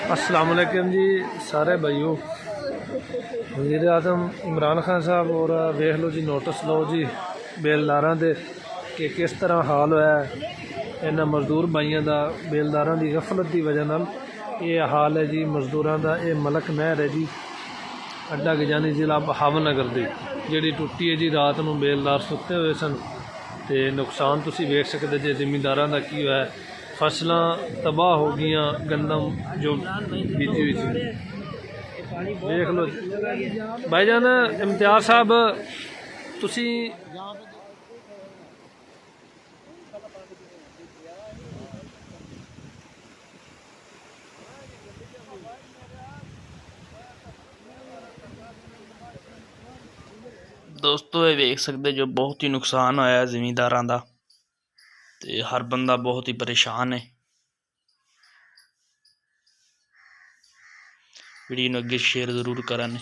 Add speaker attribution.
Speaker 1: अस्सलाम वालेकुम जी सारे भाइयों। वज़ीर आज़म इमरान खान साहब और वेख लो जी, नोटिस लो जी बेलदारां दे कि किस तरह हाल होया इन्हां मजदूर भाइयों का। बेलदारां की गफलत की वजह नाल ये हाल है जी मजदूरों का। ये मलक नहर है जी अड्डा गजानी जिला बहावनगर की, जिहड़ी टुट्टी है जी। रात को बेलदार सुते हुए सन तो नुकसान तुसी वेख सकते जे जिमींदारां दा की होया। फसलां तबाह हो गई, गंदम जो बीजी हुई थी देख लो। भाईजान इम्तियाज साहब तुसी
Speaker 2: दोस्तों ये वेख सकते जो बहुत ही नुकसान होया जिमींदारां दा ते हर बंदा बहुत ही परेशान है। वीडियो नूं अगे शेयर जरूर करन।